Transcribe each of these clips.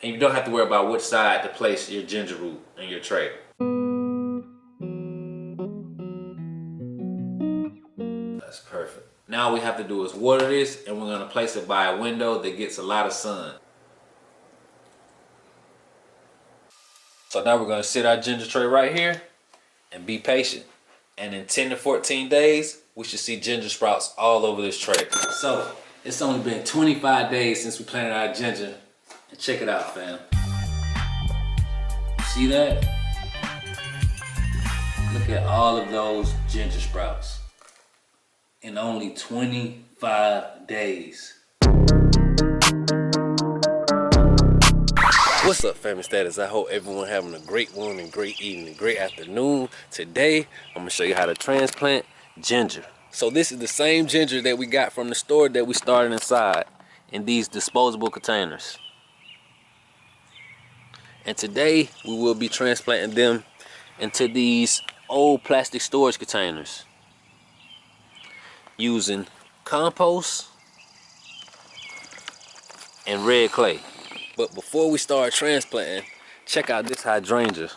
And you don't have to worry about which side to place your ginger root in your tray. That's perfect. Now all we have to do is water this, and we're gonna place it by a window that gets a lot of sun. So now we're gonna sit our ginger tray right here and be patient. And in 10 to 14 days, we should see ginger sprouts all over this tray. So it's only been 25 days since we planted our ginger. And check it out, fam. See that? Look at all of those ginger sprouts in only 25 days. What's up, family status? I hope everyone having a great morning, great evening, great afternoon. Today, I'm gonna show you how to transplant ginger. So this is the same ginger that we got from the store that we started inside in these disposable containers. And today, we will be transplanting them into these old plastic storage containers using compost and red clay. But before we start transplanting, check out this hydrangea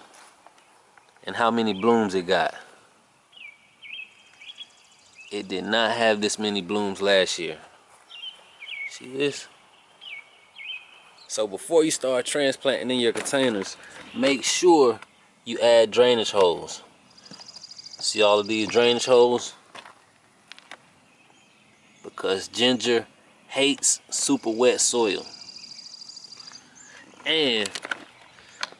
and how many blooms it got. It did not have this many blooms last year. See this? So before you start transplanting in your containers, make sure you add drainage holes. See all of these drainage holes? Because ginger hates super wet soil. And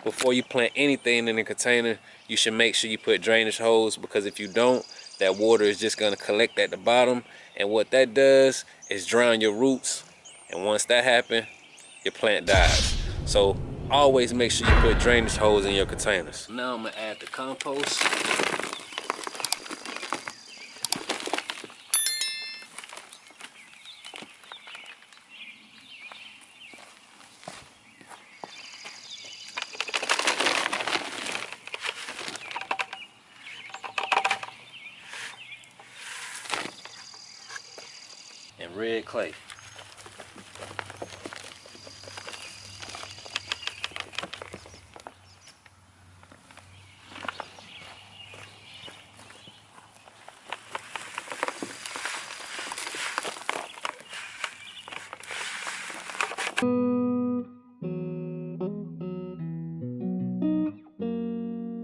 before you plant anything in a container, you should make sure you put drainage holes, because if you don't, that water is just gonna collect at the bottom, and what that does is drown your roots, and once that happens, your plant dies. So always make sure you put drainage holes in your containers. Now I'm gonna add the compost. And red clay.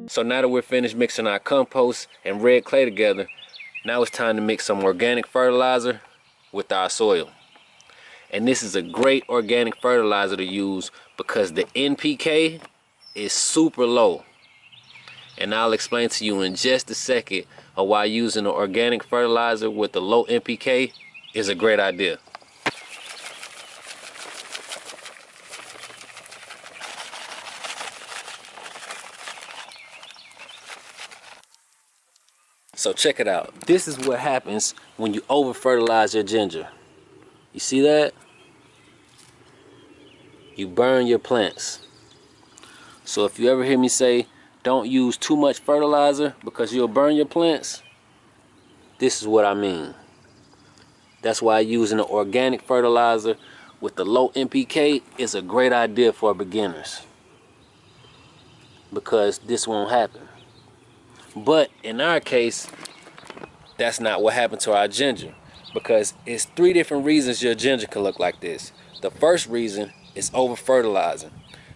So now that we're finished mixing our compost and red clay together, now it's time to mix some organic fertilizer with our soil. And this is a great organic fertilizer to use because the NPK is super low. And I'll explain to you in just a second of why using an organic fertilizer with the low NPK is a great idea. So check it out. This is what happens when you over fertilize your ginger. You see that? You burn your plants. So if you ever hear me say, don't use too much fertilizer because you'll burn your plants, this is what I mean. That's why using an organic fertilizer with the low NPK is a great idea for beginners, because this won't happen. But in our case, that's not what happened to our ginger, because it's 3 different reasons your ginger can look like this. The first reason is over fertilizing.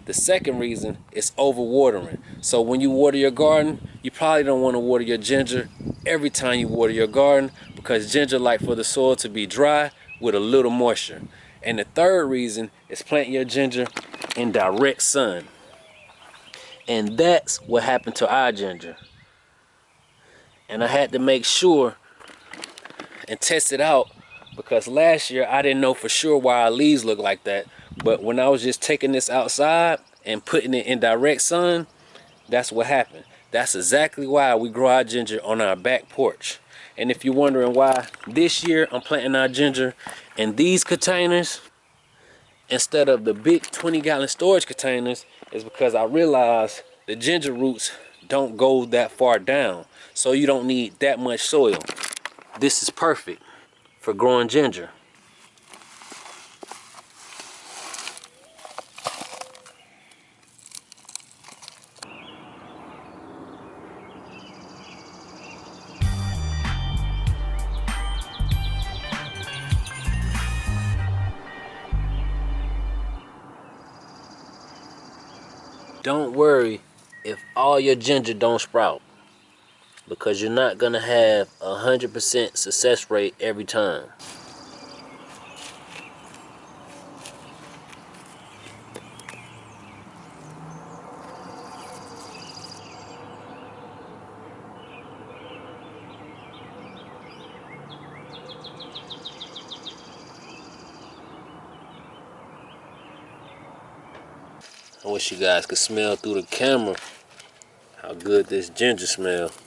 The second reason is over watering. So when you water your garden, you probably don't want to water your ginger every time you water your garden, because ginger like for the soil to be dry with a little moisture. And the third reason is planting your ginger in direct sun. And that's what happened to our ginger. And I had to make sure and test it out, because last year I didn't know for sure why our leaves looked like that. But when I was just taking this outside and putting it in direct sun, that's what happened. That's exactly why we grow our ginger on our back porch. And if you're wondering why this year I'm planting our ginger in these containers instead of the big 20-gallon storage containers, is because I realized the ginger roots don't go that far down, so you don't need that much soil. This is perfect for growing ginger. don't worry if all your ginger don't sprout, because you're not gonna have 100% success rate every time. I wish you guys could smell through the camera how good this ginger smells.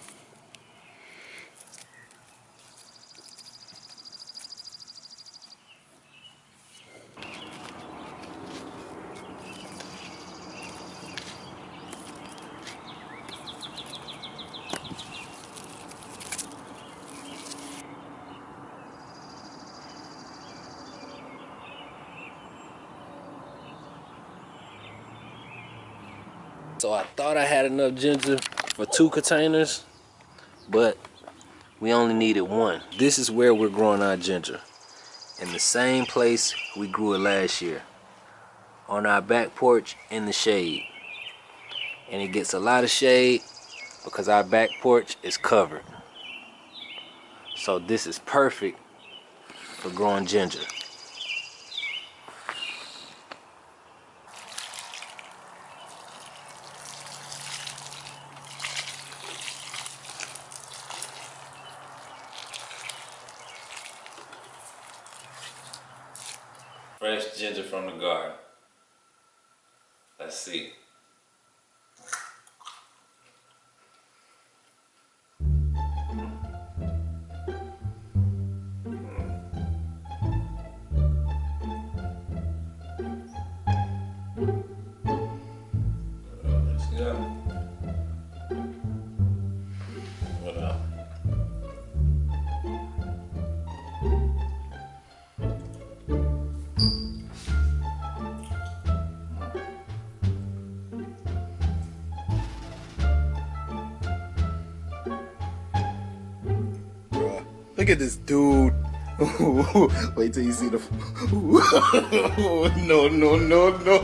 So I thought I had enough ginger for 2 containers, but we only needed 1. This is where we're growing our ginger, in the same place we grew it last year, on our back porch in the shade. And it gets a lot of shade because our back porch is covered. So this is perfect for growing ginger. Fresh ginger from the garden. Let's see. Look at this dude. Wait till you see the. No, no, no, no.